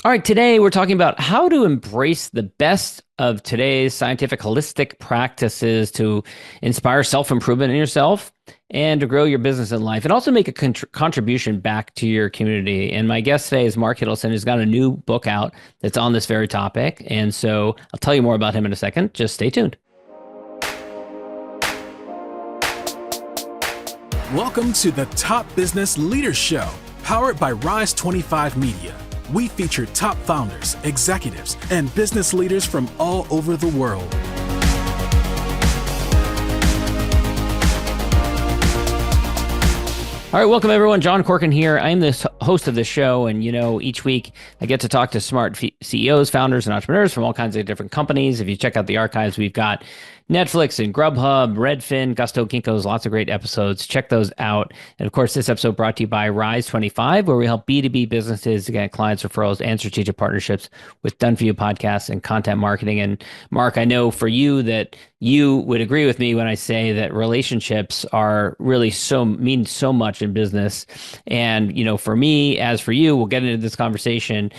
All right, today we're talking about how to embrace the best of today's scientific holistic practices to inspire self-improvement in yourself and to grow your business and life and also make a contribution back to your community. And my guest today is Mark Hiddleson, who's got a new book out that's on this very topic. And so I'll tell you more about him in a second. Just stay tuned. Welcome to the Top Business Leaders Show, powered by Rise 25 Media. We feature top founders, executives, and business leaders from all over the world. All right, welcome everyone. John Corkin here. I am the host of this show, and each week I get to talk to smart CEOs, founders, and entrepreneurs from all kinds of different companies. If you check out the archives, we've got Netflix and Grubhub, Redfin, Gusto, Kinko's, lots of great episodes. Check those out. And of course, this episode brought to you by Rise 25, where we help B2B businesses to get clients, referrals, and strategic partnerships with done-for-you podcasts and content marketing. And Mark, I know for you that you would agree with me when I say that relationships are really mean so much in business. And, for me, as for you, we'll get into this conversation,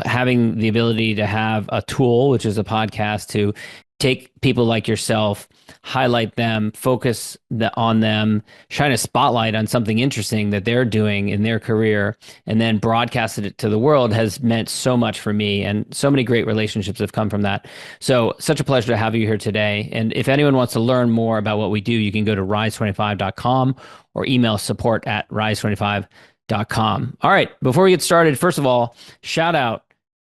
having the ability to have a tool, which is a podcast, to take people like yourself, highlight them, focus on them, shine a spotlight on something interesting that they're doing in their career, and then broadcast it to the world has meant so much for me. And so many great relationships have come from that. So such a pleasure to have you here today. And if anyone wants to learn more about what we do, you can go to rise25.com or email support@rise25.com. All right, before we get started, first of all, shout out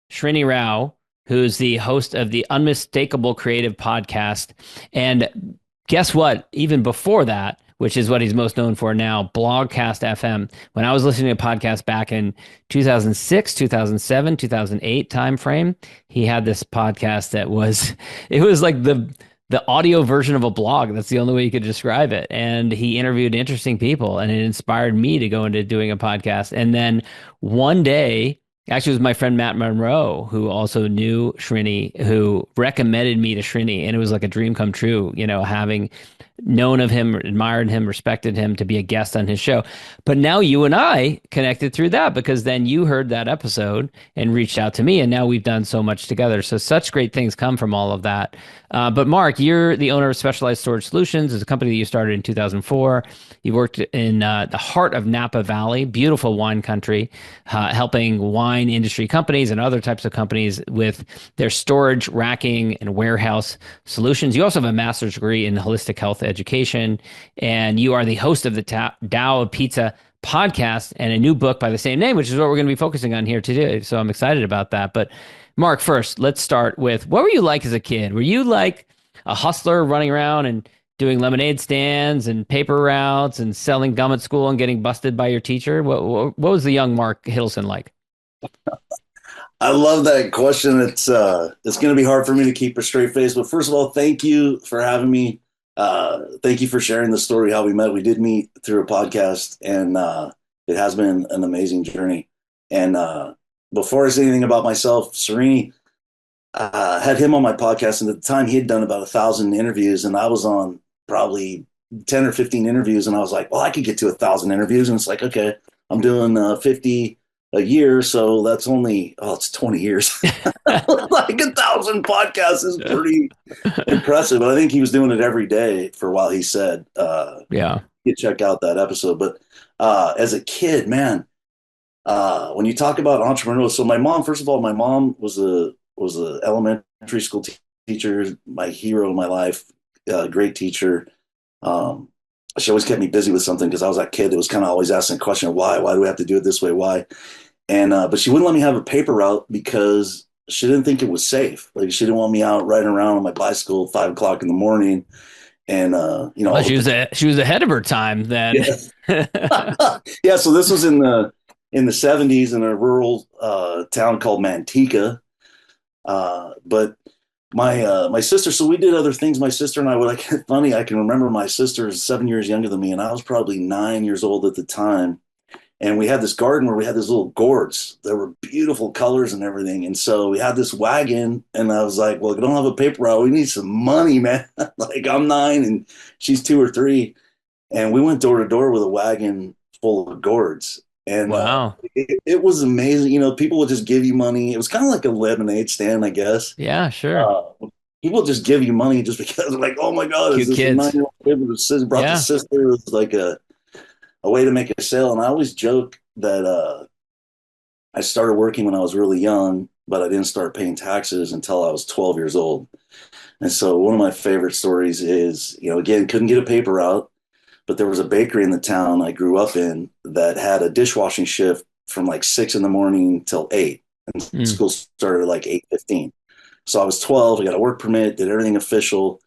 Srini Rao, who's the host of the Unmistakable Creative podcast. And guess what? Even before that, which is what he's most known for now, Blogcast FM. When I was listening to podcasts back in 2006, 2007, 2008 timeframe, he had this podcast that was like the audio version of a blog. That's the only way you could describe it. And he interviewed interesting people, and it inspired me to go into doing a podcast. And then one day, actually, it was my friend Matt Monroe, who also knew Srini, who recommended me to Srini. And it was like a dream come true, having known of him, admired him, respected him, to be a guest on his show. But now you and I connected through that, because then you heard that episode and reached out to me. And now we've done so much together. So such great things come from all of that. But Mark, you're the owner of Specialized Storage Solutions. It's a company that you started in 2004. You worked in the heart of Napa Valley, beautiful wine country, helping wine industry companies and other types of companies with their storage, racking, and warehouse solutions. You also have a master's degree in holistic health education, and you are the host of the Tao of Pizza podcast and a new book by the same name, which is what we're going to be focusing on here today. So I'm excited about that. But Mark, first, let's start with, what were you like as a kid? Were you like a hustler running around and doing lemonade stands and paper routes and selling gum at school and getting busted by your teacher? What was the young Mark Hiddleson like? I love that question. It's going to be hard for me to keep a straight face, but first of all, thank you for having me. Thank you for sharing the story, how we met. We did meet through a podcast, and it has been an amazing journey. And before I say anything about myself, Srini, had him on my podcast, and at the time he had done about 1,000 interviews, and I was on probably 10 or 15 interviews, and I was like, well, I could get to 1,000 interviews. And it's like, okay, I'm doing 50 a year, so that's only, it's 20 years. Like 1,000 podcasts is pretty impressive. But I think he was doing it every day for a while. He said, Yeah, you check out that episode. But as a kid, man, when you talk about entrepreneurial, so my mom, first of all, my mom was a elementary school teacher, my hero in my life, great teacher. She always kept me busy with something, because I was that kid that was kind of always asking the question, why do we have to do it this way? Why? And but she wouldn't let me have a paper route because she didn't think it was safe. Like, she didn't want me out riding around on my bicycle at 5 o'clock in the morning. And well, she was ahead of her time then. Yeah. Yeah, so this was in the 70s in a rural town called Manteca. But my sister, so we did other things. My sister and I were like, funny, I can remember my sister is 7 years younger than me, and I was probably 9 years old at the time. And we had this garden where we had these little gourds. There were beautiful colors and everything. And so we had this wagon, and I was like, well, we don't have a paper route. We need some money, man. Like, I'm 9 and she's 2 or 3. And we went door to door with a wagon full of gourds. And Wow. it was amazing. You know, people would just give you money. It was kind of like a lemonade stand, I guess. Yeah, sure. Uh, People just give you money just because they're like, oh my God, is Cute this a kids. 9-year-old kid with a sister, brought the Yeah. sister? It was like a way to make a sale. And I always joke that I started working when I was really young, but I didn't start paying taxes until I was 12 years old. And so one of my favorite stories is, you know, again, couldn't get a paper route, but there was a bakery in the town I grew up in that had a dishwashing shift from like 6 in the morning till 8. And Mm. school started at like 8:15. So I was 12, I got a work permit, did everything official.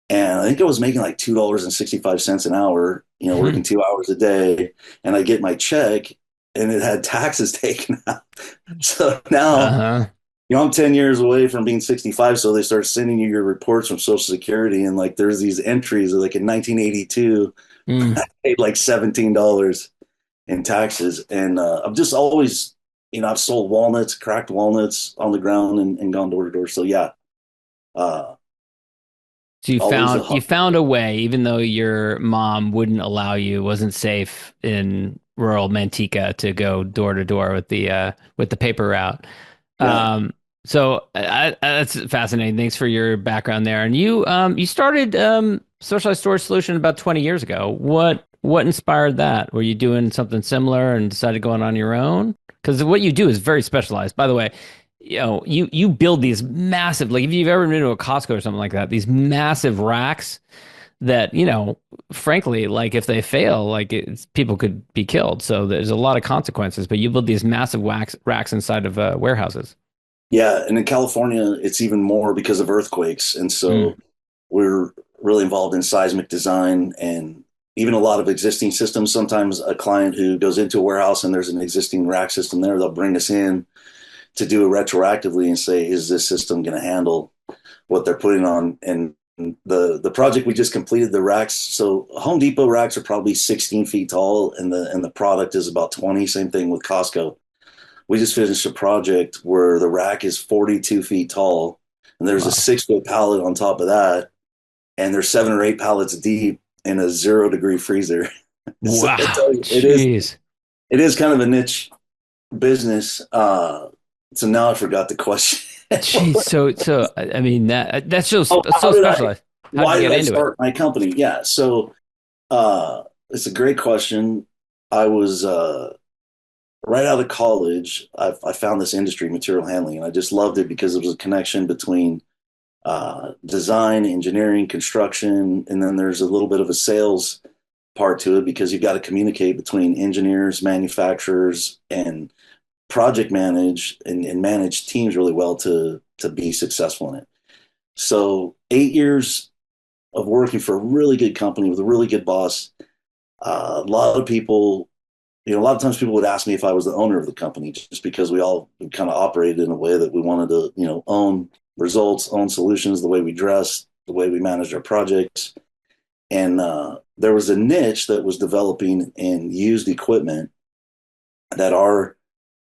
And I think I was making like $2.65 an hour, you know, working 2 hours a day. And I get my check and it had taxes taken out. So now, Uh-huh. you know, I'm 10 years away from being 65. So they start sending you your reports from Social Security. And like there's these entries like in 1982, Mm. I paid like $17 in taxes. And I've just always, you know, I've sold walnuts, cracked walnuts on the ground and gone door to door. So yeah, uh, So always a you hustle. found a way, even though your mom wouldn't allow you, wasn't safe in rural Manteca to go door to door with the paper route. Yeah. Um, that's fascinating. Thanks for your background there. And you started Socialized Storage Solution about 20 years ago. What inspired that? Were you doing something similar and decided going on your own? Because what you do is very specialized. By the way, you build these massive, like if you've ever been to a Costco or something like that, these massive racks that, frankly, like if they fail, like people could be killed. So there's a lot of consequences, but you build these massive racks inside of warehouses. Yeah. And in California, it's even more because of earthquakes. And Mm. so we're really involved in seismic design and even a lot of existing systems. Sometimes a client who goes into a warehouse and there's an existing rack system there, they'll bring us in to do it retroactively and say, is this system going to handle what they're putting on? And the project we just completed, the racks. So Home Depot racks are probably 16 feet tall, and the product is about 20. Same thing with Costco. We just finished a project where the rack is 42 feet tall, and there's a Wow. 6 foot pallet on top of that, and there's 7 or 8 pallets deep in a 0 degree freezer. So I Wow. tell you, Jeez. it is kind of a niche business. So now I forgot the question. Jeez. I mean, Oh, that's so specialized. How'd you why get did I into it? start my company? Yeah. So it's a great question. I was right out of college. I found this industry, material handling, and I just loved it because it was a connection between design, engineering, construction, and then there's a little bit of a sales part to it because you've got to communicate between engineers, manufacturers, and project manage and manage teams really well to be successful in it. So 8 years of working for a really good company with a really good boss. A lot of people, you know, a lot of times people would ask me if I was the owner of the company just because we all kind of operated in a way that we wanted to, you know, own results, own solutions, the way we dress, the way we managed our projects. And there was a niche that was developing in used equipment that our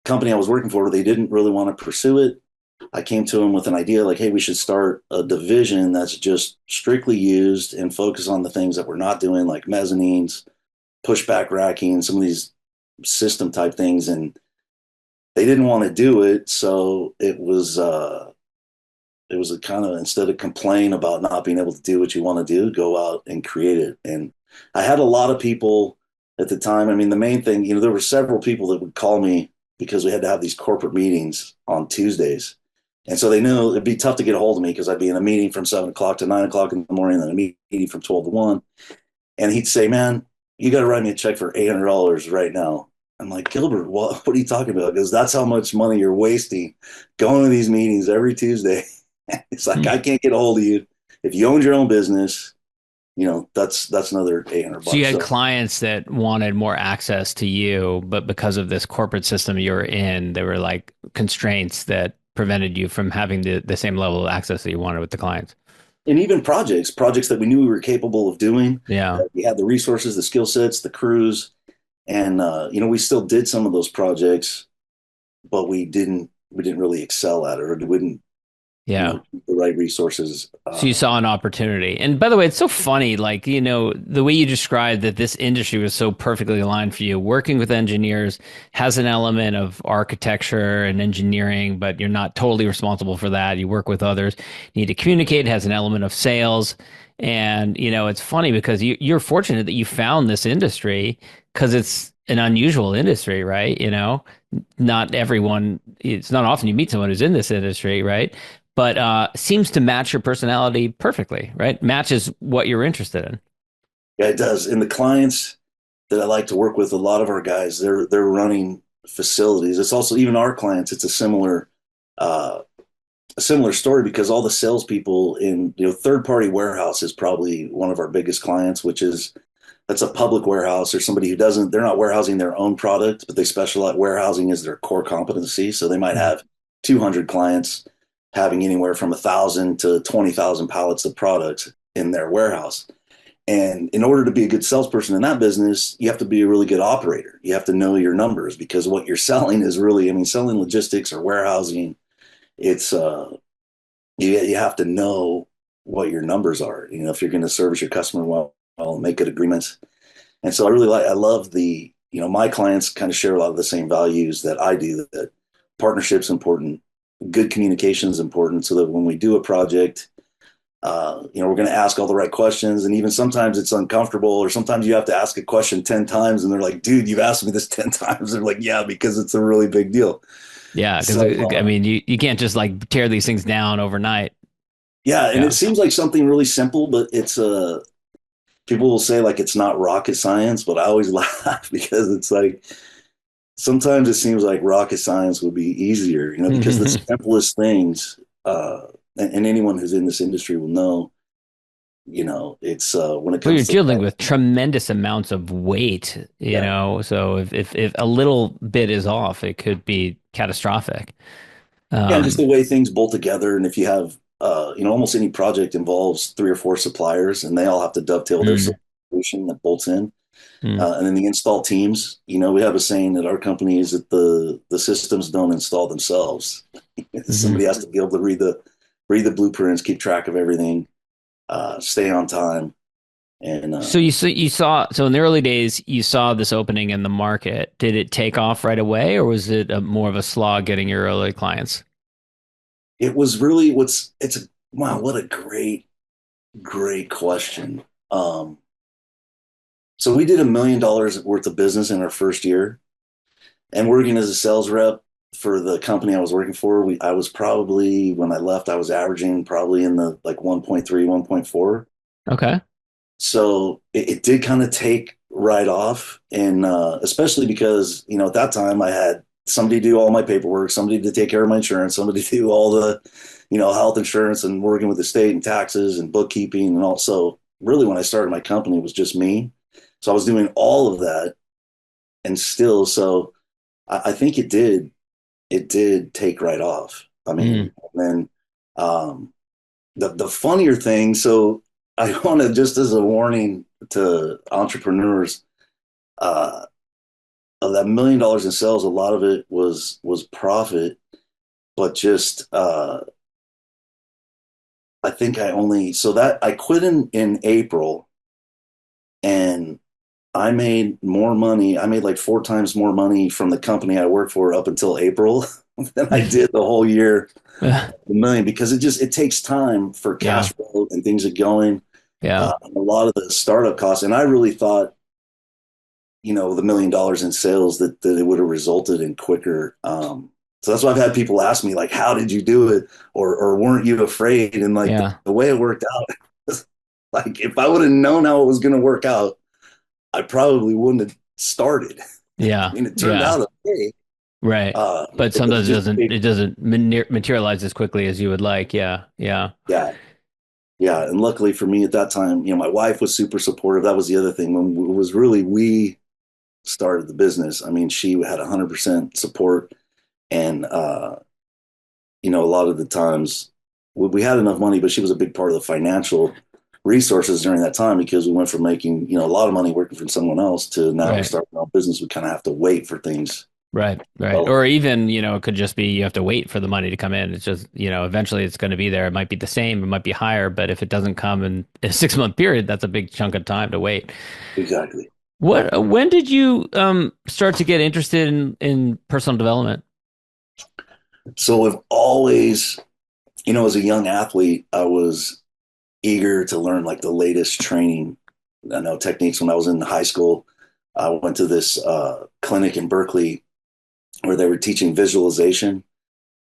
company I was working for, they didn't really want to pursue it. I came to them with an idea like, hey, we should start a division that's just strictly used and focus on the things that we're not doing, like mezzanines, pushback racking, some of these system type things. And they didn't want to do it. So it was a kind of, instead of complain about not being able to do what you want to do, go out and create it. And I had a lot of people at the time. I mean, the main thing, you know, there were several people that would call me because we had to have these corporate meetings on Tuesdays. And so they knew it'd be tough to get a hold of me because I'd be in a meeting from 7 o'clock to 9 o'clock in the morning, and then a meeting from 12 to 1. And he'd say, man, you got to write me a check for $800 right now. I'm like, Gilbert, what are you talking about? Because that's how much money you're wasting going to these meetings every Tuesday. It's like, Hmm. I can't get a hold of you. If you owned your own business, you know, that's another 800 So you bucks. had So clients that wanted more access to you, but because of this corporate system you were in, there were like constraints that prevented you from having the same level of access that you wanted with the clients. and even projects that we knew we were capable of doing. Yeah. We had the resources, the skill sets, the crews, and you know, we still did some of those projects, but we didn't really excel at it, or we didn't. Yeah. the right resources. So you saw an opportunity. And by the way, it's so funny, like, the way you described that this industry was so perfectly aligned for you. Working with engineers has an element of architecture and engineering, but you're not totally responsible for that. You work with others. You need to communicate, it has an element of sales. And, it's funny because you're fortunate that you found this industry because it's an unusual industry, right? Not everyone, it's not often you meet someone who's in this industry, right? But seems to match your personality perfectly, right? Matches what you're interested in. Yeah, it does. And the clients that I like to work with, a lot of our guys, they're running facilities. It's also even our clients. It's uh, a similar story because all the salespeople in third party warehouse is probably one of our biggest clients, which is that's a public warehouse or somebody who doesn't. They're not warehousing their own product, but they specialize. Warehousing is their core competency. So they might have 200 clients having anywhere from 1,000 to 20,000 pallets of products in their warehouse. And in order to be a good salesperson in that business, you have to be a really good operator. You have to know your numbers because what you're selling is really, I mean, selling logistics or warehousing, it's you have to know what your numbers are. If you're going to service your customer well, make good agreements. And so I love my clients kind of share a lot of the same values that I do, that partnership's important, good communication is important so that when we do a project, we're going to ask all the right questions. And even sometimes it's uncomfortable, or sometimes you have to ask a question 10 times and they're like, dude, you've asked me this 10 times. They're like, yeah, because it's a really big deal. Yeah, because So, I mean, you can't just like tear these things down overnight. yeah. And it Yeah. seems like something really simple, but people will say like, it's not rocket science, but I always laugh because it's like, sometimes it seems like rocket science would be easier, because the simplest things, and anyone who's in this industry will know, it's when it Well, you're comes to dealing with tremendous amounts of weight, yeah, so if a little bit is off, it could be catastrophic. yeah, just Um, the way things bolt together. And if you have, almost any project involves three or four suppliers, and they all have to dovetail their mm, solution that bolts in. mm, And then the install teams, we have a saying at our company is that the systems don't install themselves. mhm. Somebody has to be able to read the blueprints, keep track of everything, stay on time, and So in the early days you saw this opening in the market. Did it take off right away, or was it more of a slog getting your early clients? it was really it's a wow, what a great question. So we did $1 million worth of business in our first year, and working as a sales rep for the company I was working for, I was probably when I left, I was averaging probably in the like 1.3, 1.4. Okay. So it did kind of take right off, and especially because at that time I had somebody do all my paperwork, somebody to take care of my insurance, somebody to do all the health insurance and working with the state and taxes and bookkeeping, and also really when I started my company it was just me, so I was doing all of that, and still so I think it did take right off. I Mm, mean, and then the funnier thing, so I want to just as a warning to entrepreneurs, uh, of that $1 million in sales, a lot of it was profit, but just I think I only so that I quit in April, and I made more money. I made like four times more money from the company I worked for up until April than I did the whole year, the million, because it takes time for yeah. cash flow and things are going. Yeah. A lot of the startup costs, and I really thought, the $1 million in sales that it would have resulted in quicker. So that's why I've had people ask me like, "How did you do it?" or "Weren't you afraid?" And like Yeah. the way it worked out, like if I would have known how it was going to work out, I probably wouldn't have started. I Yeah. mean, it turned Yeah. out okay, Right. But but sometimes it doesn't materialize as quickly as you would like. Yeah. Yeah. yeah, yeah. And luckily for me at that time, my wife was super supportive. That was the other thing when it was really we started the business. I mean, she had 100% support, and a lot of the times we had enough money, but she was a big part of the financial resources during that time because we went from making a lot of money working for someone else to now Right. starting our own business. We kind of have to wait for things. Right, right. So Or even, it could just be you have to wait for the money to come in. It's just, eventually it's going to be there. It might be the same, it might be higher, but if it doesn't come in a 6 month period, that's a big chunk of time to wait. exactly. When did you start to get interested in personal development? So I've always, as a young athlete, I was eager to learn like the latest training, I know techniques. When I was in high school, I went to this clinic in Berkeley where they were teaching visualization.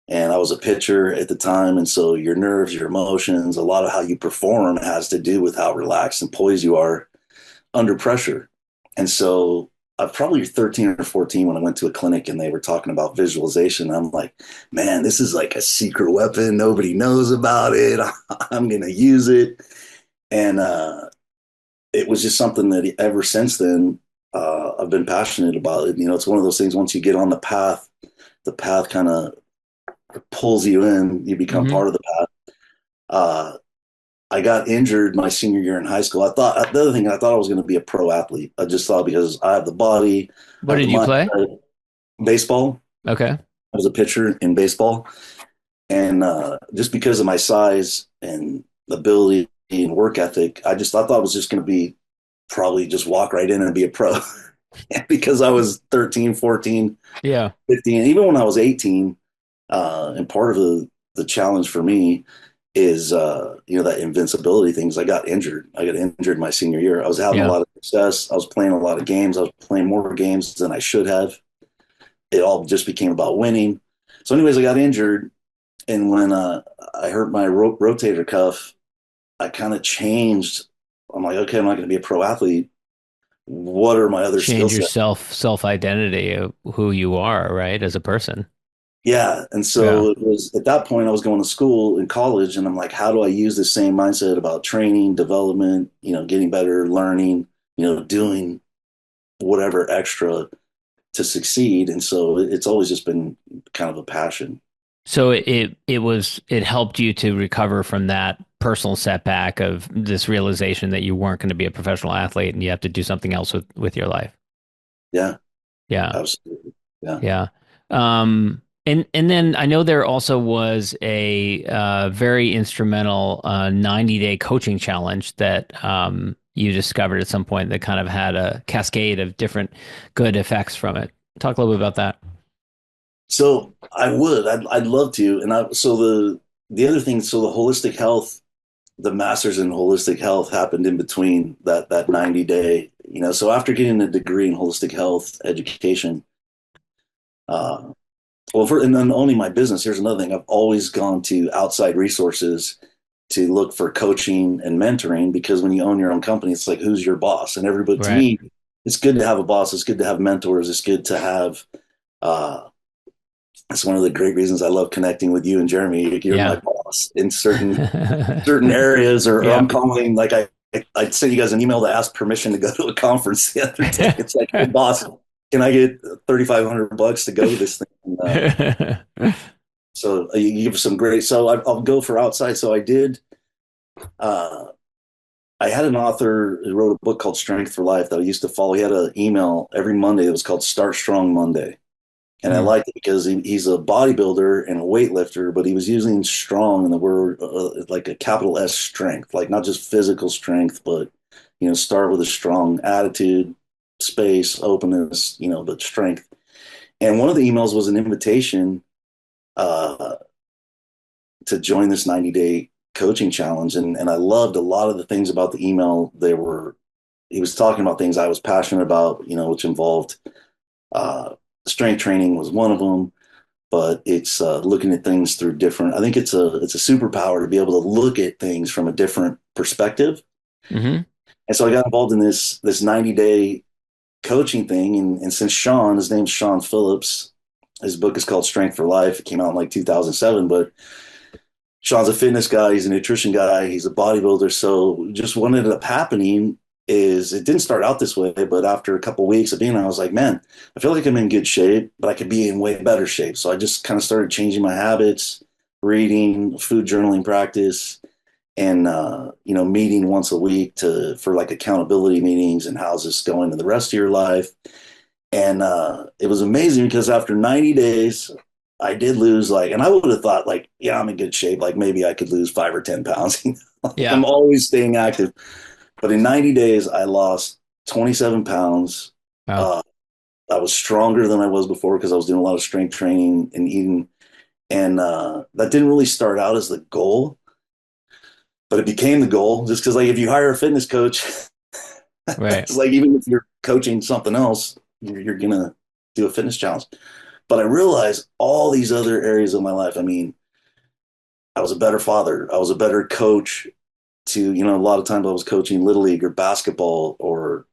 And I was a pitcher at the time. And so your nerves, your emotions, a lot of how you perform has to do with how relaxed and poised you are under pressure. And so I was probably 13 or 14 when I went to a clinic and they were talking about visualization. I'm like, man, this is like a secret weapon. Nobody knows about it. I'm going to use it. And it was just something that ever since then, I've been passionate about it. It's one of those things, once you get on the path kind of pulls you in, you become Hmm. part of the path. Uh, I got injured my senior year in high school. The other thing, I thought I was going to be a pro athlete. I just thought because I have the body, I What have the did you play? mindset. Baseball. Okay. I was a pitcher in baseball, and just because of my size and ability and work ethic, I thought I was just going to be probably just walk right in and be a pro. Because I was 13, 14, Yeah. 15, even when I was 18. And part of the challenge for me is, that invincibility things. I got injured my senior year. I was having a Yeah. lot of success. I was playing a lot of games. I was playing more games than I should have. It all just became about winning. So, anyways, I got injured. And when I hurt my rotator cuff, I kind of changed. I'm like, okay, I'm not going to be a pro athlete. What are my other skill Change your sets? self identity of who you are, right, as a person. Yeah. And Yeah. so it was at that point I was going to school in college and I'm like, how do I use the same mindset about training, development, getting better, learning, doing whatever extra to succeed. And so it's always just been kind of a passion. So it helped you to recover from that personal setback of this realization that you weren't going to be a professional athlete and you have to do something else with your life. Yeah, Yeah. absolutely. Yeah. Yeah. And then I know there also was a very instrumental 90-day coaching challenge that you discovered at some point that kind of had a cascade of different good effects from it. Talk a little bit about that. So I'd love to. And so the other thing, so the holistic health, the masters in holistic health happened in between that 90-day, so after getting a degree in holistic health education, uh, and then owning my business, here's another thing. I've always gone to outside resources to look for coaching and mentoring because when you own your own company, it's like, who's your boss? And everybody, to Right. me, it's good to have a boss. It's good to have mentors. It's good to have, uh, it's one of the great reasons I love connecting with you and Jeremy. You're my Yeah. boss in certain areas, or I'm Yeah. calling, like I sent you guys an email to ask permission to go to a conference the other day. It's like, hey, boss, can I get $3,500 to go to this thing? So you give some great. So I'll go for outside. So I did. Uh, I had an author who wrote a book called Strength for Life that I used to follow. He had an email every Monday that was called Start Strong Monday, and I Hmm. liked it because he's a bodybuilder and a weightlifter, but he was using strong in the word like a capital S strength, like not just physical strength, but start with a strong attitude, space, openness, but strength. And one of the emails was an invitation uh, to join this 90-day coaching challenge. And I loved a lot of the things about the email. He was talking about things I was passionate about, which involved uh, strength training was one of them, but it's looking at things through different, I think it's a superpower to be able to look at things from a different perspective. Hmm. And so I got involved in this 90-day coaching thing. And since his name's Sean Phillips, his book is called Strength for Life. It came out in like 2007, but Sean's a fitness guy. He's a nutrition guy. He's a bodybuilder. So just what ended up happening is it didn't start out this way, but after a couple of weeks of being, I was like, man, I feel like I'm in good shape, but I could be in way better shape. So I just kind of started changing my habits, reading, food journaling practice, and meeting once a week for like accountability meetings and how's this going in the rest of your life. And it was amazing because after 90 days, I did lose like, and I would have thought like, yeah, I'm in good shape. Like maybe I could lose 5 or 10 pounds. Like Yeah. I'm always staying active. But in 90 days, I lost 27 pounds. Wow. Uh, I was stronger than I was before because I was doing a lot of strength training and eating. And that didn't really start out as the goal, but it became the goal just because, like, if you hire a fitness coach, Right. it's like even if you're coaching something else, you're going to do a fitness challenge. But I realized all these other areas of my life. I mean, I was a better father. I was a better coach to, a lot of times I was coaching little league or basketball or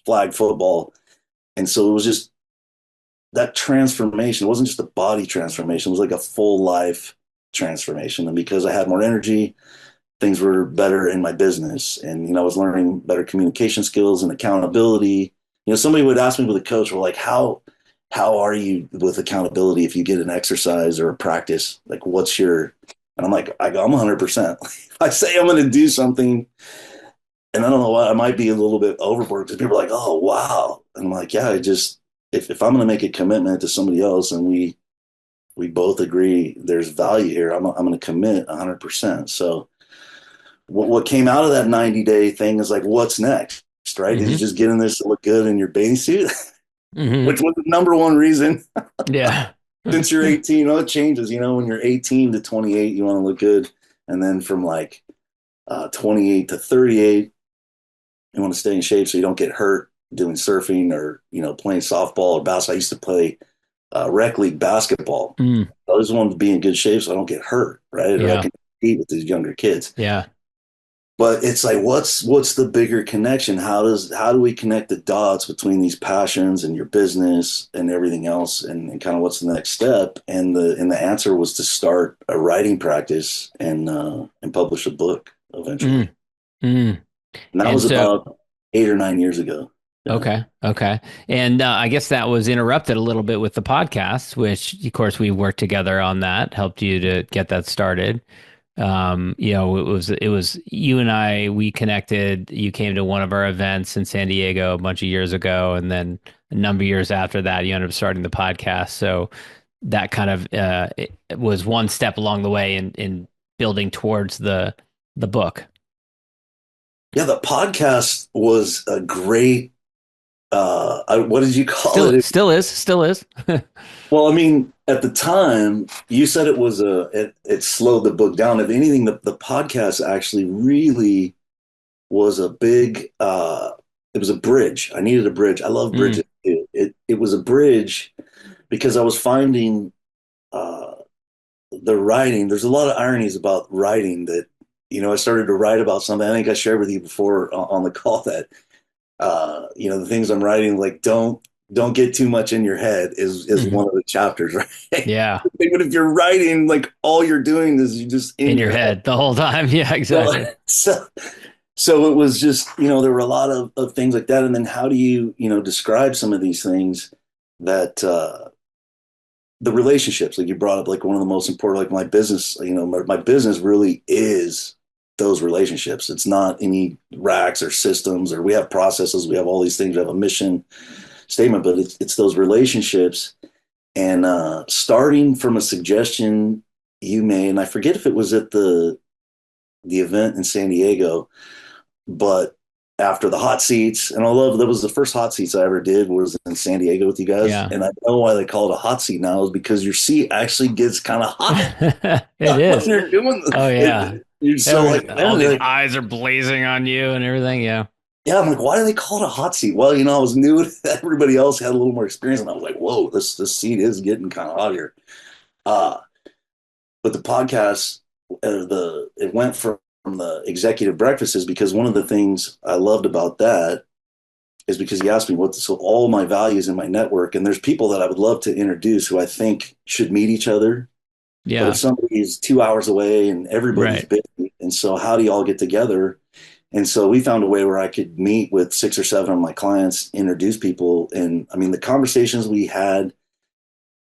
flag football. And so it was just that transformation. It wasn't just a body transformation. It was like a full life transformation. And because I had more energy, things were better in my business. And, I was learning better communication skills and accountability. Somebody would ask me with a coach, well, like, how are you with accountability if you get an exercise or a practice? Like, what's your, and I'm like, I'm 100%. If I say I'm going to do something, and I don't know why, I might be a little bit overboard because people are like, oh, wow. And I'm like, yeah, if I'm going to make a commitment to somebody else and we both agree there's value here, I'm going to commit 100%. So what came out of that 90-day thing is like, what's next, right? Is Hmm. you just getting this to look good in your bathing suit, Hmm. which was the number one reason Yeah. since you're 18. It changes, when you're 18 to 28, you want to look good. And then from like 28 to 38, you want to stay in shape so you don't get hurt doing surfing or, playing softball or basketball. I used to play rec league basketball. Mm. I just wanted to be in good shape so I don't get hurt, right? Or I Yeah. can compete with these younger kids. Yeah. But it's like, what's the bigger connection? How do we connect the dots between these passions and your business and everything else, and kind of what's the next step? And the answer was to start a writing practice and publish a book eventually. Mm. Mm. And that And was so, about 8 or 9 years ago. Yeah. okay. Okay. And I guess that was interrupted a little bit with the podcast, which of course we worked together on that, helped you to get that started. It was you and I, we connected. You came to one of our events in San Diego a bunch of years ago, and then a number of years after that, you ended up starting the podcast. So that kind of it was one step along the way in building towards the book. Yeah, the podcast was a great what did you call Still, it? still is. Well, I mean, at the time, you said it slowed the book down. If anything, the podcast actually really was a big it was a bridge. I needed a bridge. I love Mm, bridges. It was a bridge because I was finding uh the writing. There's a lot of ironies about writing that, I started to write about something. I think I shared with you before on the call that the things I'm writing, like don't get too much in your head is mhm. one of the chapters, right? Yeah, But if you're writing, like all you're doing is you just in in your your head. head the whole time. Yeah, So, exactly. so it was just, there were a lot of things like that. And then how do you, describe some of these things that the relationships, like you brought up, like one of the most important, like my business, my business really is those relationships. It's not any racks or systems, or we have processes, we have all these things, we have a mission statement, but it's those relationships. And starting from a suggestion you made, and I forget if it was at the event in San Diego, but after the hot seats, and I love that was the first hot seats I ever did was in San Diego with you guys. Yeah. And I know why they call it a hot seat now is because your seat actually gets kind of hot It when is. you're doing Oh yeah. you're so Every, like, all man, these like, eyes are blazing on you and everything. Yeah. yeah, I'm like, why do they call it a hot seat? Well, I was new. Everybody else had a little more experience, and I was like, whoa, this seat is getting kind of hot here. Uh, but the podcast, it went from the executive breakfasts because one of the things I loved about that is because you asked me so all my values in my network, and there's people that I would love to introduce who I think should meet each other. But if Yeah. somebody's 2 hours away and everybody's Right. busy, and so how do you all get together? And so we found a way where I could meet with 6 or 7 of my clients, introduce people, and I mean the conversations we had.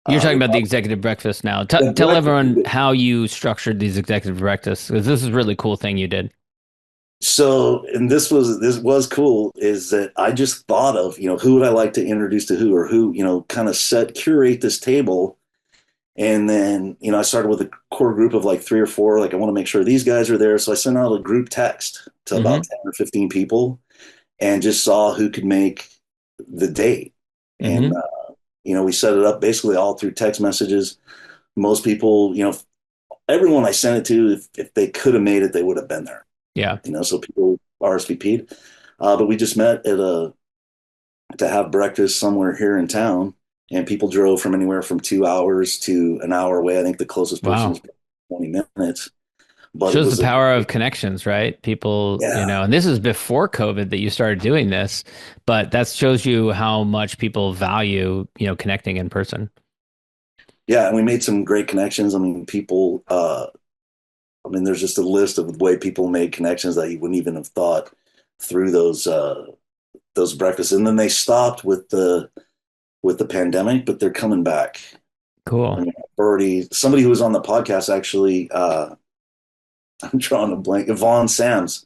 You're talking We about the talked executive breakfast now. about Tell breakfast. everyone how you structured these executive breakfasts because this is a really cool thing you did. So, and this was cool, is that I just thought of, who would I like to introduce to who, or who, kind of curate this table. And then, I started with a core group of like three or four. Like, I want to make sure these guys are there. So I sent out a group text to about Hmm. 10 or 15 people and just saw who could make the date. And, Hmm. we set it up basically all through text messages. Most people, everyone I sent it to, if they could have made it, they would have been there. Yeah. So people RSVP'd. But we just met to have breakfast somewhere here in town, and people drove from anywhere from 2 hours to an hour away. I think the closest person Wow. was 20 minutes, but it Shows the was a power of connections, right? People, yeah, and this is before COVID that you started doing this, but that shows you how much people value, connecting in person. yeah, and we made some great connections. I mean, people. There's just a list of the way people made connections that you wouldn't even have thought through those breakfasts, and then they stopped with the pandemic, but they're coming back. I Cool. mean, already somebody who was on the podcast actually. I'm drawing a blank. Yvonne Sams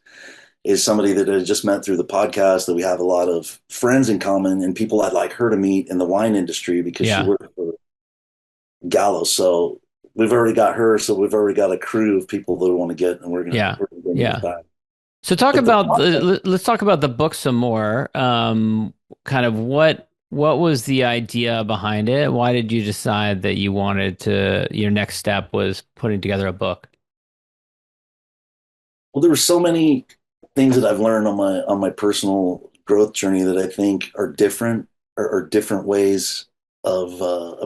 is somebody that I just met through the podcast, that we have a lot of friends in common and people I'd like her to meet in the wine industry because she Yeah. worked for Gallo. So we've already got her. So we've already got a crew of people that we want to get, and Yeah. we're gonna bring those Yeah. back. So talk But the about podcast, let's talk about the book some more. Kind of what was the idea behind it? Why did you decide that you wanted to, your next step was putting together a book? well, there were so many things that I've learned on my personal growth journey that I think are different, or different ways of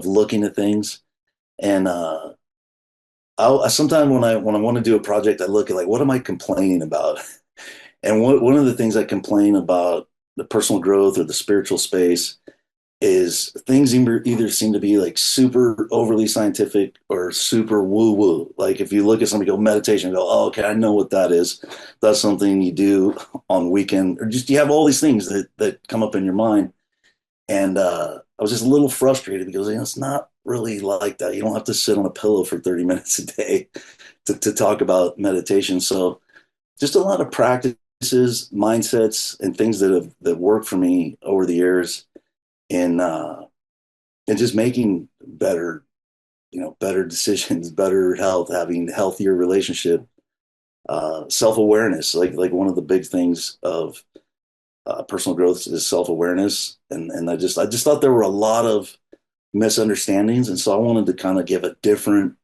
looking at things. And sometimes when I want to do a project, I look at like, what am I complaining about? And one of the things I complain about the personal growth or the spiritual space is things either seem to be like super overly scientific or super woo woo. Like if you look at somebody go meditation and go, oh, okay, I know what that is. That's something you do on weekend, or just you have all these things that come up in your mind. And I was just a little frustrated because it's not really like that. You don't have to sit on a pillow for 30 minutes a day to talk about meditation. So just a lot of practices, mindsets, and things that worked for me over the years in and just making better decisions, better health, having healthier relationship, self-awareness. Like one of the big things of personal growth is self-awareness, and I just thought there were a lot of misunderstandings, and so I wanted to kind of give a different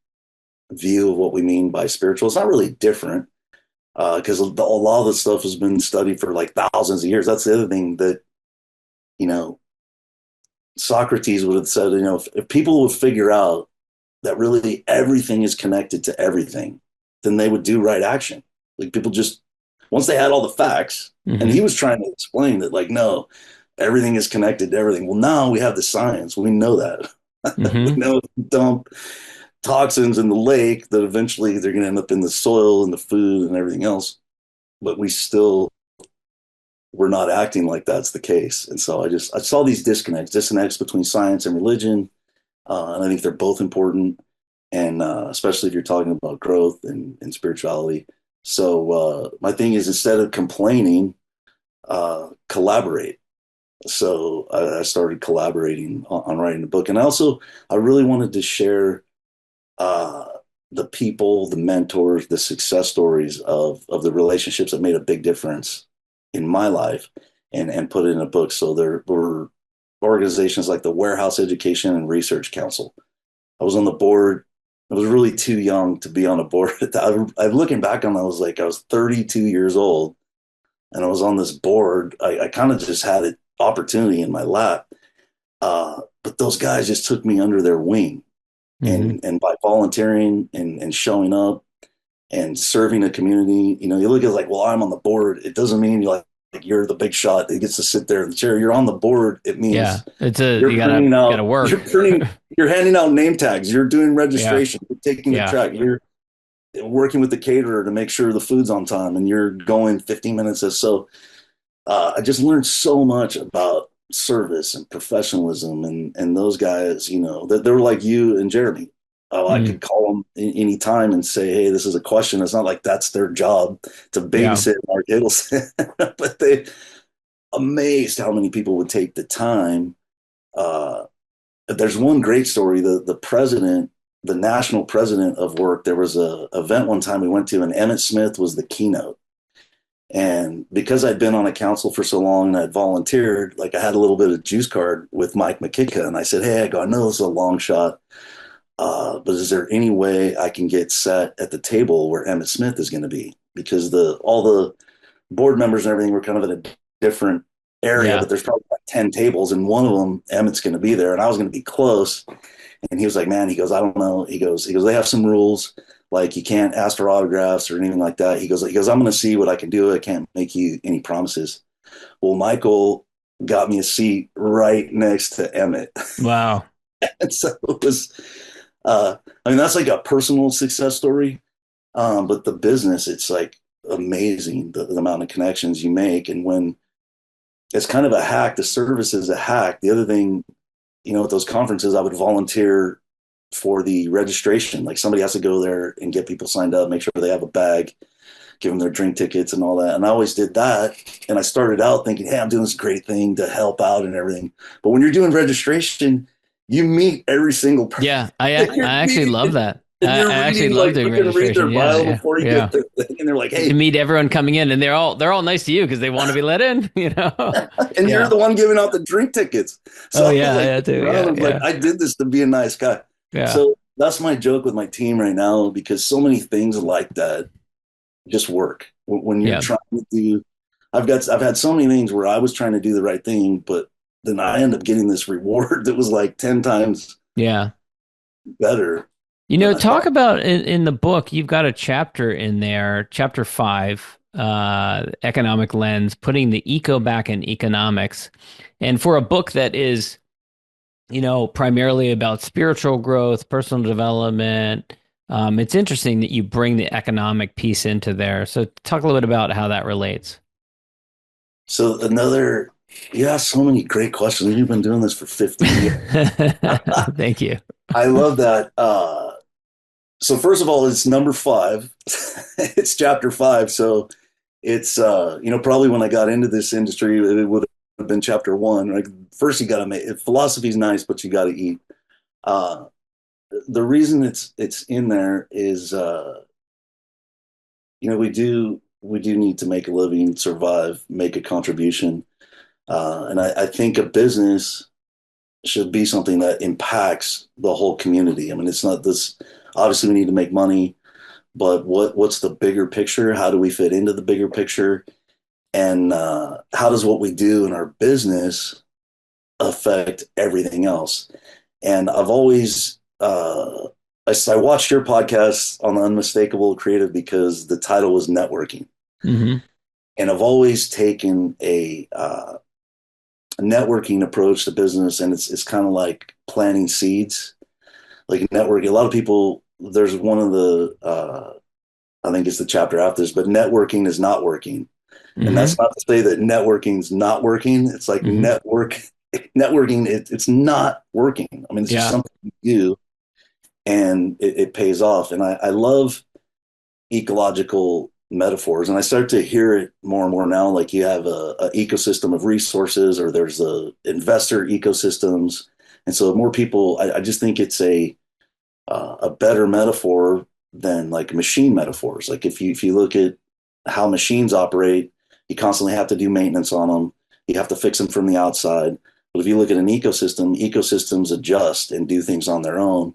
view of what we mean by spiritual. It's not really different because a lot of the stuff has been studied for like thousands of years. That's the other thing that you know Socrates would have said. If people would figure out that really everything is connected to everything, then they would do right action. Like people just once they had all the facts, and he Hmm. was trying to explain that like no, everything is connected to everything. Well, now we have the science. We know that. We Hmm. know dump toxins in the lake that eventually they're going to end up in the soil and the food and everything else. But we're not acting like that's the case. And so I saw these disconnects between science and religion, and I think they're both important, and especially if you're talking about growth and spirituality. So my thing is instead of complaining, collaborate. So I started collaborating on writing the book, and I really wanted to share uh, the people, the mentors, the success stories of the relationships that made a big difference in my life, and put it in a book. So there were organizations like the Warehouse Education and Research Council. I was on the board. I was really too young to be on a board. I looking back on, I was like, I was 32 years old, and I was on this board. I kind of just had an opportunity in my lap, but those guys just took me under their wing, Hmm. and by volunteering and showing up and serving a community, you look at it like, well, I'm on the board. It doesn't mean like you're the big shot that gets to sit there in the chair. You're on the board. It Yeah. means You you're printing gotta out, work. you're handing out name tags. You're doing Yeah. registration. You're taking the Yeah. track. You're working with the caterer to make sure the food's on time, and you're going 15 minutes. So I just learned so much about service and professionalism, and those guys, that they were like you and Jeremy. I Mm, could call them anytime and say, hey, this is a question. It's not like that's their job to yeah. babysit Mark Hiddleson, but they amazed how many people would take the time. Uh, there's one great story. The president, the national president of work, there was a event one time we went to, and Emmett Smith was the keynote. And because I'd been on a council for so long and I'd volunteered, like I had a little bit of juice card with Mike McKicka. And I said, hey, I know this is a long shot, but is there any way I can get set at the table where Emmett Smith is going to be? Because all the board members and everything were kind of in a different area, Yeah. but there's probably like 10 tables, and one of them, Emmett's going to be there, and I was going to be close. And he was like, man, he goes, I don't know. He goes, they have some rules. Like you can't ask for autographs or anything like that. He goes, I'm going to see what I can do. I can't make you any promises. Well, Michael got me a seat right next to Emmett. Wow. And so it was, I mean, that's like a personal success story. But the business, it's like amazing the amount of connections you make. And when it's kind of a hack, the service is a hack. The other thing, at those conferences, I would volunteer for the registration. Like somebody has to go there and get people signed up, make sure they have a bag, give them their drink tickets and all that. And I always did that. And I started out thinking, hey, I'm doing this great thing to help out and everything. But when you're doing registration, you meet every single person. Yeah. I actually love that. And I you're actually reading, love like, doing you're going to read their registration. Yeah. bio Yeah. before you Yeah. get their thing. And they're like, To hey, meet everyone coming in, and they're all nice to you because they want to be let in, you know? and you're Yeah. the one giving out the drink tickets. So Oh I was yeah. like, Yeah, too. I Yeah. was like, Yeah. I did this to be a nice guy. Yeah. So that's my joke with my team right now, because so many things like that just work when you're Yeah. trying to do. I've had so many things where I was trying to do the right thing, but then I end up getting this reward that was like 10 times Yeah. better You than know, I talk thought. about in the book, you've got a chapter in there, chapter 5, economic lens, putting the eco back in economics. And for a book that is, primarily about spiritual growth, personal development, it's interesting that you bring the economic piece into there. So talk a little bit about how that relates. So yeah, so many great questions. You've been doing this for 15 years. Thank you. I love that. So first of all, it's number 5. It's chapter 5. So it's, probably when I got into this industry, it would have been chapter 1. Like first you got to make philosophy is nice, but you got to eat. Uh, the reason it's in there is, we do need to make a living, survive, make a contribution. And I think a business should be something that impacts the whole community. I mean, it's not this, obviously we need to make money, but what's the bigger picture? How do we fit into the bigger picture? And how does what we do in our business affect everything else? And I've always, I watched your podcast on the Unmistakable Creative because the title was networking. Hmm. And I've always taken a networking approach to business, and it's kind of like planting seeds, like networking. A lot of people, there's one of the, I think it's the chapter after this, but networking is not working. And Hmm. that's not to say that networking's not working. It's like Hmm. networking, it's not working. I mean, it's just Yeah. something you do, and it pays off. And I love ecological metaphors, and I start to hear it more and more now. Like you have a ecosystem of resources, or there's the investor ecosystems, and so more people. I just think it's a better metaphor than like machine metaphors. Like if you look at how machines operate, you constantly have to do maintenance on them. You have to fix them from the outside. But if you look at an ecosystem, ecosystems adjust and do things on their own,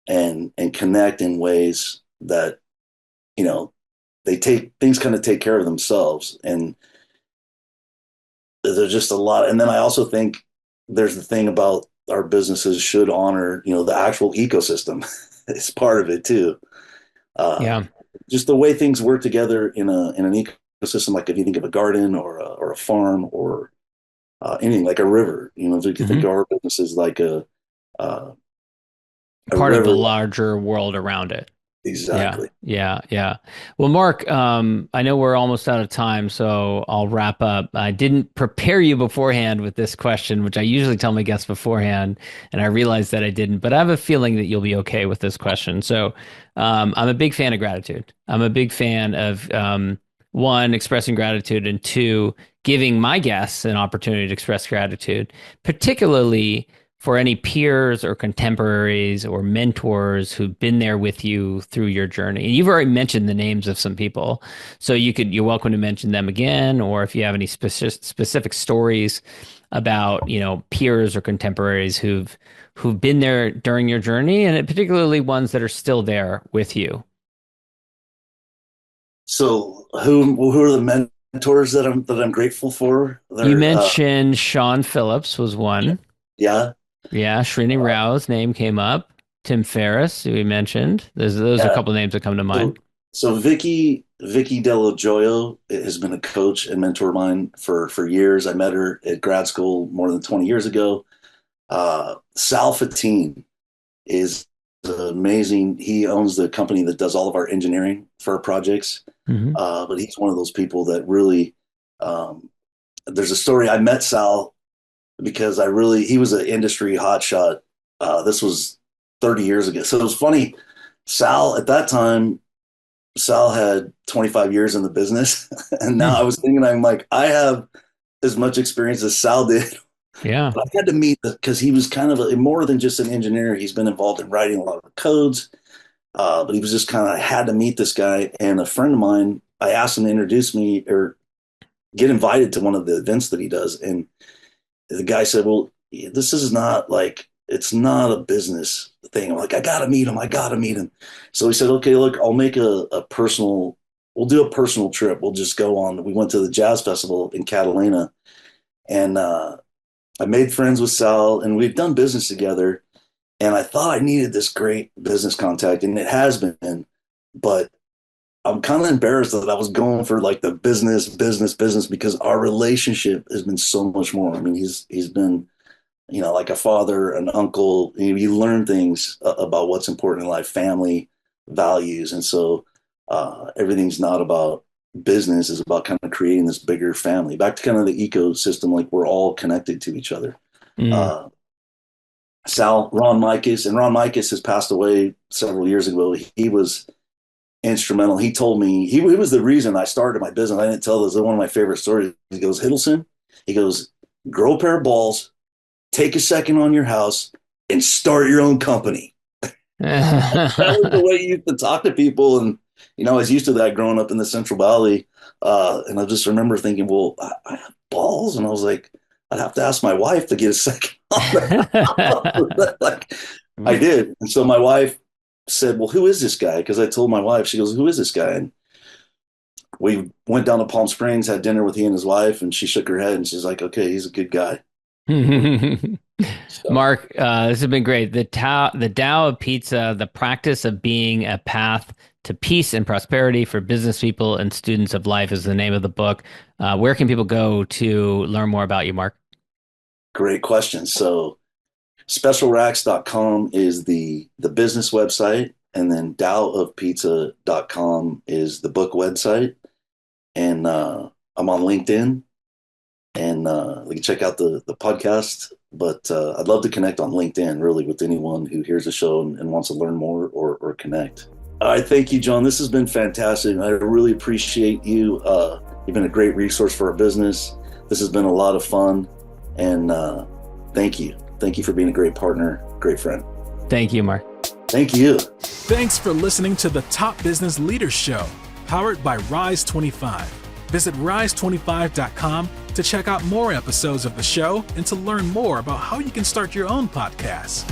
and connect in ways that, you know they take things kind of take care of themselves. And there's just a lot. And then I also think there's the thing about our businesses should honor, the actual ecosystem. It's part of it too. uh, Yeah. just the way things work together in an ecosystem. Like if you think of a garden or a farm, or anything like a river. If you think Hmm. of our businesses like uh, a Part of the river. larger world around it. Exactly. Yeah. Well, Mark, I know we're almost out of time, so I'll wrap up. I didn't prepare you beforehand with this question, which I usually tell my guests beforehand, and I realized that I didn't, but I have a feeling that you'll be okay with this question. So, I'm a big fan of gratitude. I'm a big fan of, one, expressing gratitude, and two, giving my guests an opportunity to express gratitude, particularly for any peers or contemporaries or mentors who've been there with you through your journey. And you've already mentioned the names of some people, so you're welcome to mention them again, or if you have any specific stories about, peers or contemporaries who've been there during your journey, and particularly ones that are still there with you. So who are the mentors that I'm grateful for? You They're mentioned Sean Phillips was one. yeah, Yeah, Srini Rao's name came up. Tim Ferriss, who we mentioned. Those are a yeah. couple of names that come to So, mind. so Vicky Dello Joyo has been a coach and mentor of mine for years. I met her at grad school more than 20 years ago. Sal Fatine is amazing. He owns the company that does all of our engineering for our projects. Hmm. But he's one of those people that really, there's a story. I met Sal because he was an industry hotshot. This was 30 years ago. So it was funny. At that time, Sal had 25 years in the business. And now I was thinking, I'm like, I have as much experience as Sal did. Yeah. But I had to meet because he was kind of more than just an engineer. He's been involved in writing a lot of codes. But he was just I had to meet this guy. And a friend of mine, I asked him to introduce me or get invited to one of the events that he does. And the guy said, well, this is not it's not a business thing. I'm like, I got to meet him. I got to meet him. So he said, okay, look, I'll make we'll do a personal trip. We'll just go on. We went to the jazz festival in Catalina, and I made friends with Sal, and we've done business together. And I thought I needed this great business contact, and it has been, but I'm kind of embarrassed that I was going for the business, because our relationship has been so much more. I mean, he's been, like a father, an uncle. You learn things about what's important in life, family, values. And so everything's not about business, is about kind of creating this bigger family, back to kind of the ecosystem, like we're all connected to each other. Mm. Ron Mikas has passed away several years ago. He was instrumental. He told me, he was the reason I started my business. I didn't tell this. It's one of my favorite stories. He goes, Hiddleson, grow a pair of balls, take a second on your house, and start your own company. That was the way he used to talk to people. And, I was used to that growing up in the Central Valley. And I just remember thinking, well, I have balls. And I was like, I'd have to ask my wife to get a second on the I did. And so my wife said, well, who is this guy? Because I told my wife, she goes, who is this guy? And we went down to Palm Springs, had dinner with he and his wife, and she shook her head and she's like, okay, he's a good guy. So. Mark, this has been great. The Tao of Pizza, the practice of being a path to peace and prosperity for business people and students of life is the name of the book. Where can people go to learn more about you, Mark? Great question. So specialracks.com is the business website, and then daoofpizza.com is the book website. And I'm on LinkedIn, and you can check out the podcast. But I'd love to connect on LinkedIn, really, with anyone who hears the show and wants to learn more or connect. All right, thank you, John. This has been fantastic. I really appreciate you. You've been a great resource for our business. This has been a lot of fun, and thank you. Thank you for being a great partner, great friend. Thank you, Mark. Thank you. Thanks for listening to the Top Business Leaders Show, powered by Rise 25. Visit rise25.com to check out more episodes of the show and to learn more about how you can start your own podcast.